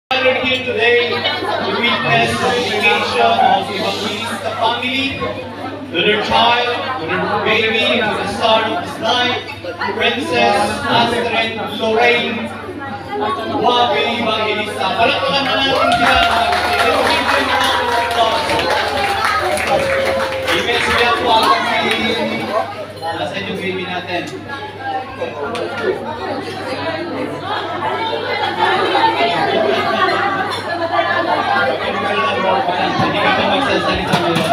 Gathered here today to witness the dedication of Evangelista family to their child, to their baby, to the star of his life, Princess Astrid Lorraine Wabi Evangelista. Palakpakan na natin sila. Amen. Sila po ang nasa yung baby natin. Hindi ka pa magsasalita ngayon.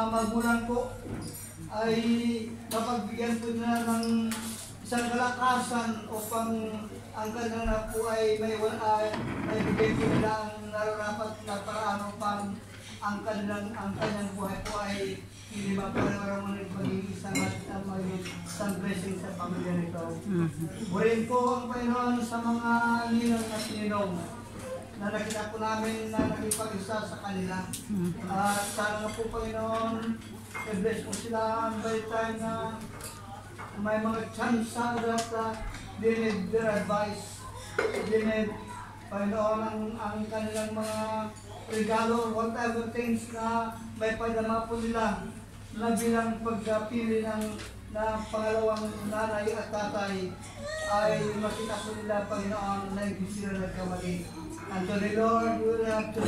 Magulang po ay mapagbigyan po na ng isang kalakasan upang ang kanyang na po ay may bigay po nila ang nararapat na paraan upang ang kanyang buhay po ay hindi maparamdaman ng magiging isang blessing sa pamilya nito. Burin po ang Panginoon sa mga ninong at ninong na nakita po namin na nakipag-isa sa kanila. At sana nga po Panginoon, i-bless po sila by time na may mga chance that they need their advice. They need, Panginoon, ang kanilang mga regalo, whatever things na may padama po nila na bilang pagpili ng pangalawang nanay at tatay ay makita po nila, Panginoon, na hindi sila nagkamali. And to the Lord, we will have to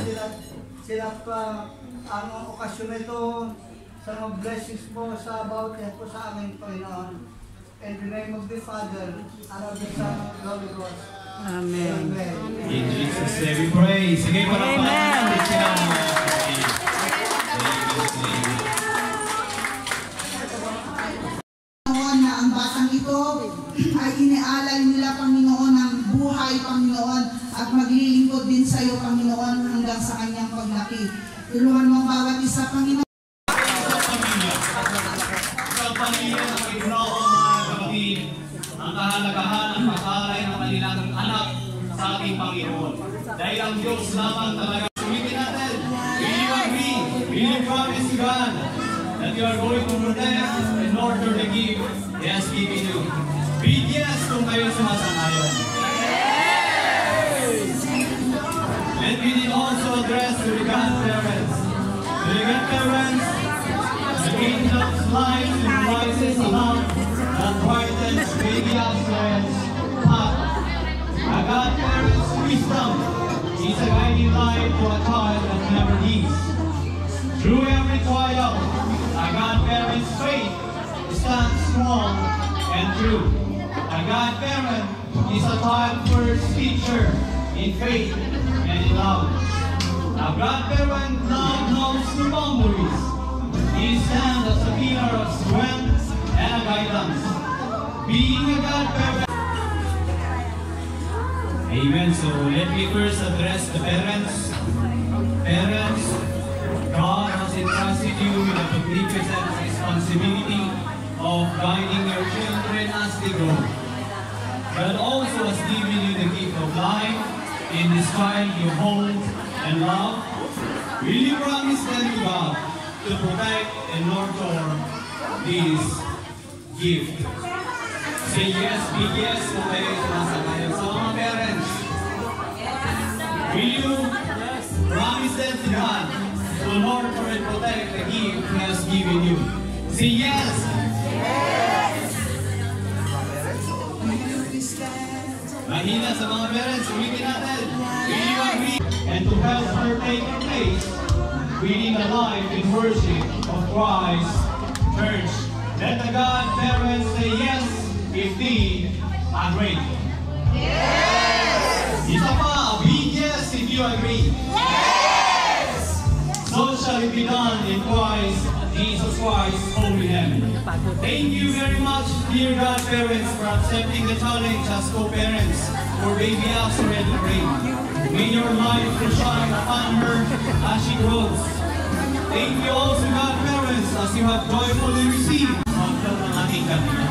sila pa ang okasyon nito sa mga blessings po sa bawat yan po sa amin, Panginoon. In the name of the Father, and of the Son, and of the Holy Ghost. Amen. Amen. In Jesus' name we pray. Sige, parang natin sila. Na ang batang ito ay inialay nila, Panginoon, ang buhay, Panginoon, at maglilingkod din sa iyo, Panginoon, hanggang sa kanyang paglaki. Tulungan mo ang bawat isa, Panginoon. Sa pamilya ng Panginoon, mga kapatid, ang kahalagahan ng pag-aaral ng kanilang anak sa ating Panginoon. Dahil ang Diyos lamang talaga. Sumitin natin, will you agree? Will you promise God that you are going to protect in order to give He has given you? Big yes kung kayo sumasang-ayon. And we need also address to the godparents. To the godparents, the angel's light rises aloud that brightens baby Astrid's path. A godparent's wisdom is a guiding light to a child that never needs. Through every trial, a godparent's faith stands strong and true. A godparent is a child's first teacher in faith and in love. A godparent love knows no boundaries. He stands as a pillar of strength and a guidance. Being a godparent. Amen. So let me first address the parents. Parents, God has entrusted you with the magnificent responsibility of guiding your children as they grow. God also has given you the gift of life in this child you hold and love. Will you promise them to God to protect and nurture this gift? Say yes, big yes, kung kayo sumasakayan. So mga parents, will you promise them to God to nurture and protect the gift He has given you? Say yes! Mahina sa mga parents, ulitin natin. Will you agree? And to help her take her place, we need a life in worship of Christ Church. Let the God parents say yes, indeed, Agree? Yes! Isa pa, a big yes if you agree. Yes! So shall it be done in Christ, Jesus Christ, holy name. Thank you very much, dear godparents, for accepting the challenge as co-parents for baby Asher and Lorraine. May your light shine upon her as she grows. Thank you also, godparents, as you have joyfully received ang ng ating kanila.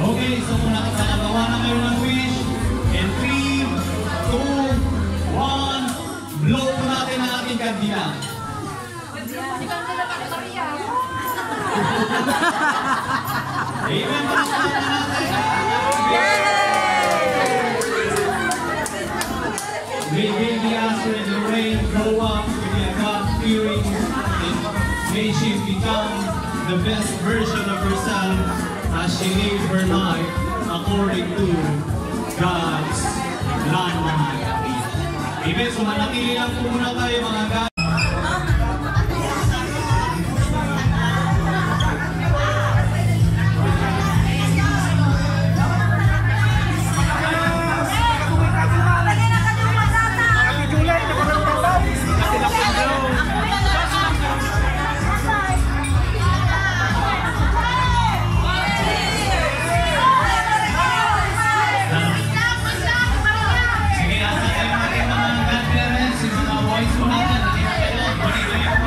Okay, so kung nakagawa na kayo ng wish, in 3, 2, 1, blow po natin ang ating kandila. Amen, palakpakan na natin. May baby Asher and Lorraine grow up with a God-fearing, and may she become the best version of herself as she lives her life according to God's plan. Amen. So manatili lang po muna tayo mga God. Sige, asa kayo natin mga godparents, yung mga boys po natin, hindi na kayo, balik-balik po